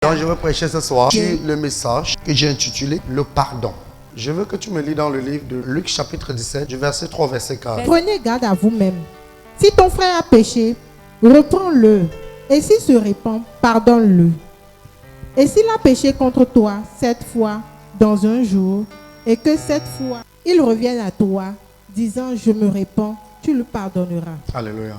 Donc je veux prêcher ce soir sur le message que j'ai intitulé le pardon. Je veux que tu me lis dans le livre de Luc chapitre 17, du verset 3 au verset 4. Prenez garde à vous-même. Si ton frère a péché, reprends-le. Et s'il se répand, pardonne-le. Et s'il a péché contre toi 7 fois dans un jour, et que 7 fois il revienne à toi, disant je me répands, tu le pardonneras. Alléluia.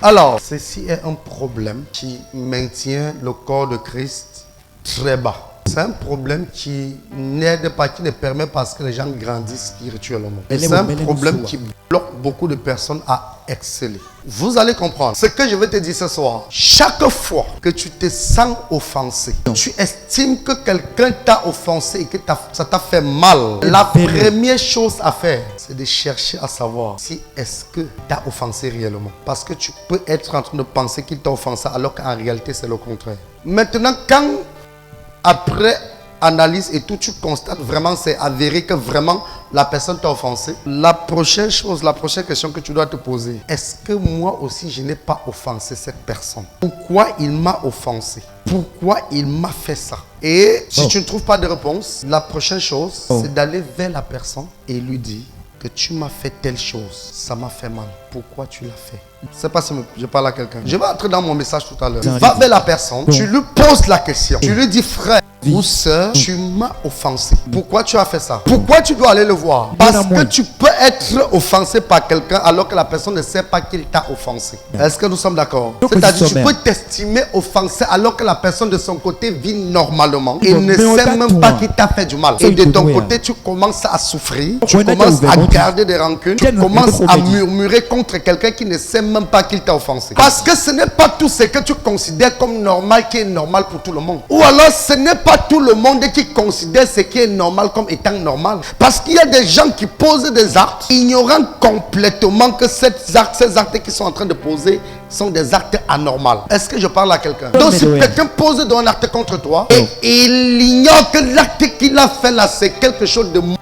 Alors, ceci est un problème qui maintient le corps de Christ très bas. C'est un problème qui n'aide pas, qui ne permet pas que les gens grandissent spirituellement. Et c'est un problème qui bloque beaucoup de personnes à exceller. Vous allez comprendre. Ce que je vais te dire ce soir, chaque fois que tu te sens offensé, tu estimes que quelqu'un t'a offensé et que ça t'a fait mal, la première chose à faire, c'est de chercher à savoir si est-ce que t'as offensé réellement. Parce que tu peux être en train de penser qu'il t'a offensé alors qu'en réalité c'est le contraire. Maintenant, quand après analyse et tout, tu constates vraiment, c'est avéré que vraiment la personne t'a offensé. La prochaine chose, la prochaine question que tu dois te poser, est-ce que moi aussi je n'ai pas offensé cette personne? Pourquoi il m'a offensé? Pourquoi il m'a fait ça? Et si tu ne trouves pas de réponse, la prochaine chose, c'est d'aller vers la personne et lui dire que tu m'as fait telle chose, ça m'a fait mal. Pourquoi tu l'as fait? C'est pas si je parle à quelqu'un. Je vais entrer dans mon message tout à l'heure. Va vers la personne, tu lui poses la question. Tu lui dis frère ou sœur, tu m'as offensé. Pourquoi tu as fait ça? Pourquoi tu dois aller le voir? Parce que tu peux être offensé par quelqu'un alors que la personne ne sait pas qu'il t'a offensé. Est-ce que nous sommes d'accord? C'est-à-dire tu peux t'estimer offensé alors que la personne de son côté vit normalement et ne sait même pas qu'il t'a fait du mal. Et de ton côté, tu commences à souffrir, tu commences à garder des rancunes, tu commences à murmurer contre quelqu'un qui ne sait même pas qu'il t'a offensé. Parce que ce n'est pas tout ce que tu considères comme normal qui est normal pour tout le monde. Ou alors ce n'est pas tout le monde qui considère ce qui est normal comme étant normal. Parce qu'il y a des gens qui posent des actes ignorant complètement que ces actes qu'ils sont en train de poser sont des actes anormaux. Est-ce que je parle à quelqu'un? Donc si quelqu'un pose un acte contre toi et il ignore que l'acte qu'il a fait là c'est quelque chose de mauvais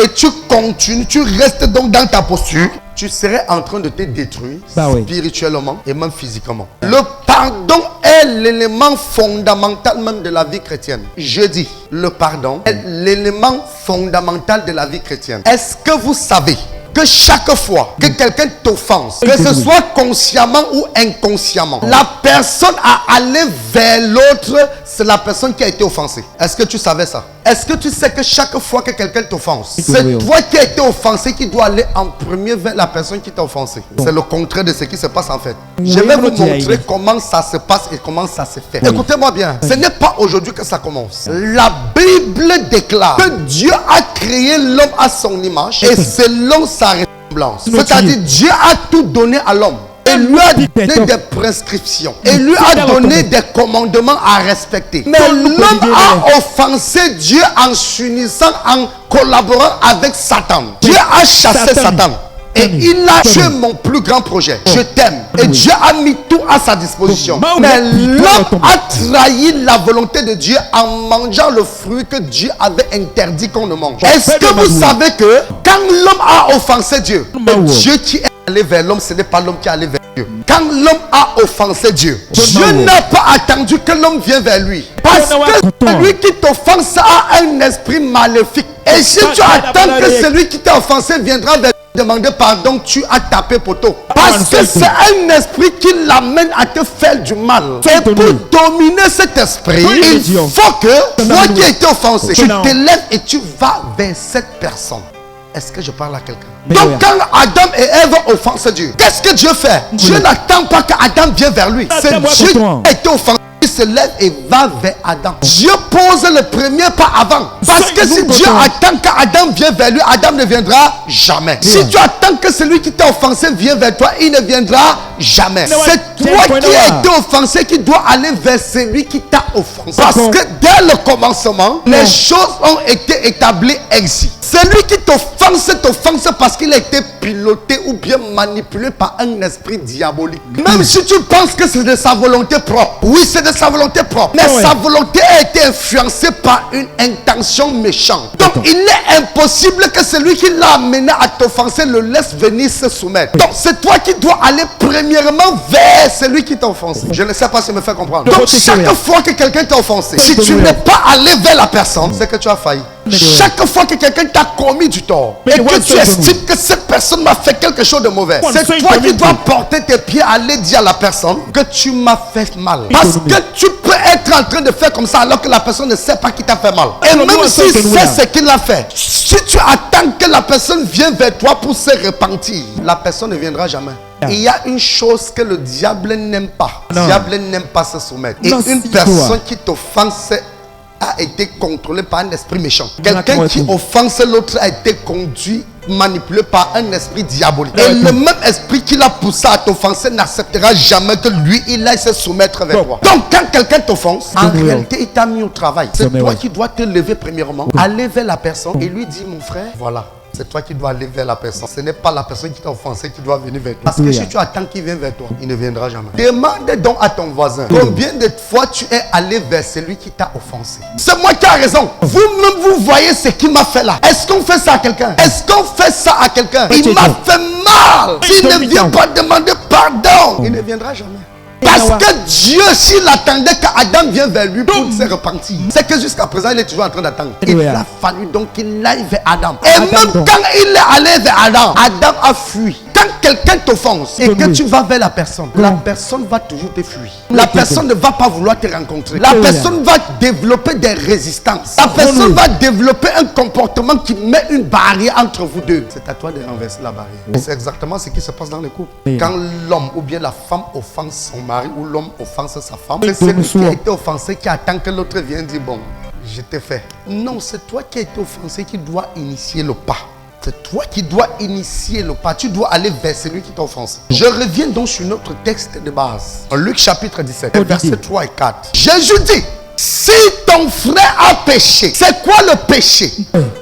et tu continues, tu restes donc dans ta posture, tu serais en train de te détruire spirituellement et même physiquement. Le pardon est l'élément fondamental même de la vie chrétienne. Je dis, le pardon est l'élément fondamental de la vie chrétienne. Est-ce que vous savez que chaque fois que quelqu'un t'offense, que ce soit consciemment ou inconsciemment, la personne à aller vers l'autre, c'est la personne qui a été offensée? Est-ce que tu savais ça? Est-ce que tu sais que chaque fois que quelqu'un t'offense, c'est toi qui as été offensé qui dois aller en premier vers la personne qui t'a offensé? C'est le contraire de ce qui se passe en fait. Je vais vous montrer comment ça se passe et comment ça se fait. Écoutez-moi bien, ce n'est pas aujourd'hui que ça commence. La Bible déclare que Dieu a créé l'homme à son image et selon sa ressemblance. C'est-à-dire Dieu a tout donné à l'homme. Et lui a donné des prescriptions. Et lui a donné des commandements à respecter. Mais l'homme a offensé Dieu en s'unissant, en collaborant avec Satan. Dieu a chassé Satan. Et il a tué mon plus grand projet. Je t'aime. Et Dieu a mis tout à sa disposition. Mais l'homme a trahi la volonté de Dieu en mangeant le fruit que Dieu avait interdit qu'on ne mange. Est-ce que vous savez que quand l'homme a offensé Dieu, Dieu qui est allé vers l'homme, ce n'est pas l'homme qui est allé vers Dieu. Quand l'homme a offensé Dieu, Dieu n'a pas attendu que l'homme vienne vers lui. Parce que celui qui t'offense a un esprit maléfique. Et si tu attends que celui qui t'a offensé viendra vers demander pardon, tu as tapé poteau. Parce que c'est un esprit qui l'amène à te faire du mal. Et pour dominer cet esprit, il faut que toi qui as été offensé, tu te lèves et tu vas vers cette personne. Est-ce que je parle à quelqu'un? Donc quand Adam et Ève offensent Dieu, qu'est-ce que Dieu fait? Dieu n'attend pas qu'Adam vienne vers lui. C'est Dieu qui a été offensé. Il se lève et va vers Adam. Dieu pose le premier pas avant. Parce que si Dieu attend qu'Adam vienne vers lui, Adam ne viendra jamais. Si tu attends que celui qui t'a offensé vienne vers toi, il ne viendra jamais. C'est toi qui as été offensé qui dois aller vers celui qui t'a offensé. Parce que dès le commencement, les choses ont été établies ainsi. Celui qui t'offense parce qu'il a été piloté ou bien manipulé par un esprit diabolique. Même si tu penses que c'est de sa volonté propre. Oui, c'est de sa volonté propre. Mais sa volonté a été influencée par une intention méchante. Donc, il est impossible que celui qui l'a amené à t'offenser le laisse venir se soumettre. Donc, c'est toi qui dois aller premièrement vers celui qui t'a offensé. Je ne sais pas si je me fais comprendre. Donc, chaque fois que quelqu'un t'a offensé, si tu n'es pas allé vers la personne, c'est que tu as failli. Chaque fois que quelqu'un t'a commis du tort et que tu estimes que cette personne m'a fait quelque chose de mauvais, c'est toi qui dois porter tes pieds, aller dire à la personne que tu m'as fait mal. Parce que tu peux être en train de faire comme ça alors que la personne ne sait pas qui t'a fait mal. Et même s'il sait ce qu'il a fait, si tu attends que la personne vienne vers toi pour se repentir, la personne ne viendra jamais. Il y a une chose que le diable n'aime pas. Le diable n'aime pas se soumettre. Et une personne qui t'offense a été contrôlé par un esprit méchant. Quelqu'un qui offense l'autre a été conduit, manipulé par un esprit diabolique. Et le même esprit qui l'a poussé à t'offenser n'acceptera jamais que lui, il aille se soumettre vers toi. Donc quand quelqu'un t'offense, en réalité, il t'a mis au travail. C'est toi qui dois te lever premièrement, aller vers la personne et lui dire, mon frère, voilà. C'est toi qui dois aller vers la personne. Ce n'est pas la personne qui t'a offensé qui doit venir vers toi. Parce que si tu attends qu'il vienne vers toi, il ne viendra jamais. Demande donc à ton voisin combien de fois tu es allé vers celui qui t'a offensé. C'est moi qui ai raison. Vous-même, vous voyez ce qu'il m'a fait là. Est-ce qu'on fait ça à quelqu'un? Est-ce qu'on fait ça à quelqu'un? Il m'a fait mal. S'il ne vient pas demander pardon, il ne viendra jamais. Parce que Dieu, s'il attendait qu'Adam vienne vers lui pour se repentir, c'est que jusqu'à présent, il est toujours en train d'attendre. Il a fallu donc qu'il aille vers Adam. Et même quand il est allé vers Adam, Adam a fui. Quand quelqu'un t'offense et que tu vas vers la personne va toujours te fuir. La personne ne va pas vouloir te rencontrer. La personne va développer des résistances. La personne va développer un comportement qui met une barrière entre vous deux. C'est à toi de renverser la barrière. Et c'est exactement ce qui se passe dans le couple. Quand l'homme ou bien la femme offense son mari ou l'homme offense sa femme, c'est celui qui a été offensé qui attend que l'autre vienne dire bon, je t'ai fait. Non, c'est toi qui as été offensé qui dois initier le pas. C'est toi qui dois initier le pas. Tu dois aller vers celui qui t'a offensé. Je reviens donc sur notre texte de base. En Luc chapitre 17, versets 3 et 4. Jésus dit, si ton frère a péché, c'est quoi le péché?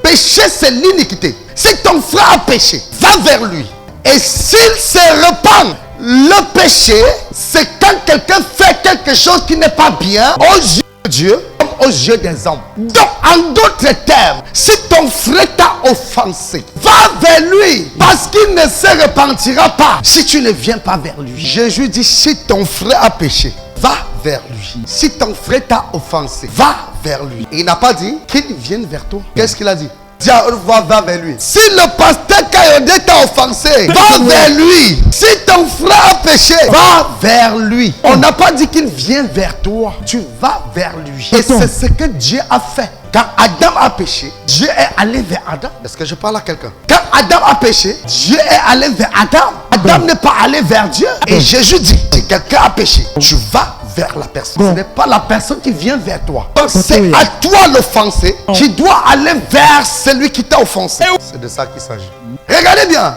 Péché, c'est l'iniquité. Si ton frère a péché, va vers lui. Et s'il se repent, le péché, c'est quand quelqu'un fait quelque chose qui n'est pas bien aux yeux de Dieu, aux yeux des hommes. Donc, en d'autres termes, si ton frère t'a offensé, va vers lui, parce qu'il ne se repentira pas si tu ne viens pas vers lui. Jésus dit, si ton frère a péché, va vers lui. Si ton frère t'a offensé, va vers lui. Et il n'a pas dit qu'il vienne vers toi. Qu'est-ce qu'il a dit? Va vers lui. Si le pasteur Kayode t'a offensé, va vers lui. Si ton frère a péché, va vers lui. On n'a pas dit qu'il vient vers toi. Tu vas vers lui. Et c'est ce que Dieu a fait. Quand Adam a péché, Dieu est allé vers Adam. Est-ce que je parle à quelqu'un? Quand Adam a péché, Dieu est allé vers Adam. Adam n'est pas allé vers Dieu. Et Jésus dit, si quelqu'un a péché, tu vas vers la personne. Ce n'est pas la personne qui vient vers toi. Donc c'est à toi l'offensé qui doit aller vers celui qui t'a offensé. C'est de ça qu'il s'agit. Regardez bien.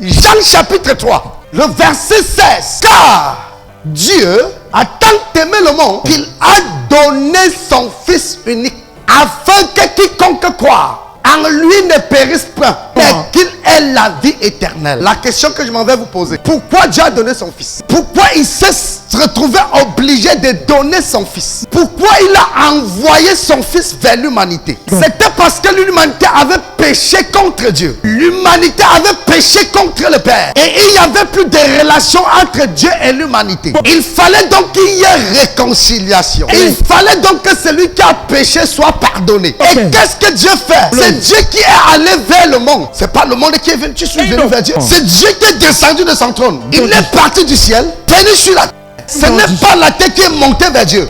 Jean chapitre 3, le verset 16. Car Dieu a tant aimé le monde qu'il a donné son Fils unique afin que quiconque croit en lui ne périsse point, mais qu'il ait la vie éternelle. La question que je m'en vais vous poser, pourquoi Dieu a donné son Fils? Pourquoi il s'est retrouvé obligé de donner son Fils? Pourquoi il a envoyé son Fils vers l'humanité? C'était parce que l'humanité avait péché contre Dieu. L'humanité avait péché contre le Père. Et il n'y avait plus de relation entre Dieu et l'humanité. Il fallait donc qu'il y ait réconciliation. Il fallait donc que celui qui a péché soit pardonné. Et qu'est-ce que Dieu fait? C'est Dieu qui est allé vers le monde. C'est pas le monde qui est venu. Tu suis venu vers Dieu. C'est Dieu qui est descendu de son trône. Il est parti du ciel, venu sur la terre. Ce n'est pas la terre qui est montée vers Dieu.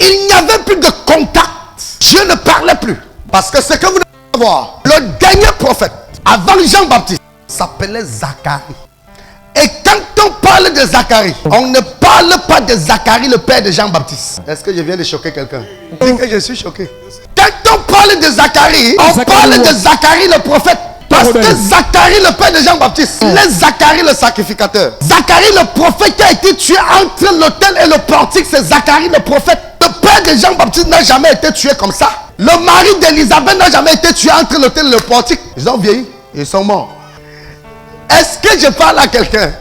Il n'y avait plus de contact. Dieu ne parlait plus. Parce que ce que vous devez savoir, le dernier prophète, avant Jean-Baptiste, s'appelait Zacharie. Et quand on parle de Zacharie, on ne parle pas de Zacharie, le père de Jean-Baptiste. Est-ce que je viens de choquer quelqu'un? Dis que je suis choqué. Quand on parle de Zacharie, on parle de Zacharie le prophète. Parce que Zacharie, le père de Jean-Baptiste, c'est Zacharie le sacrificateur. Zacharie le prophète qui a été tué entre l'autel et le portique, c'est Zacharie le prophète. Le frère de Jean-Baptiste n'a jamais été tué comme ça. Le mari d'Élisabeth n'a jamais été tué entre l'autel et le portique. Ils ont vieilli, ils sont morts. Est-ce que je parle à quelqu'un?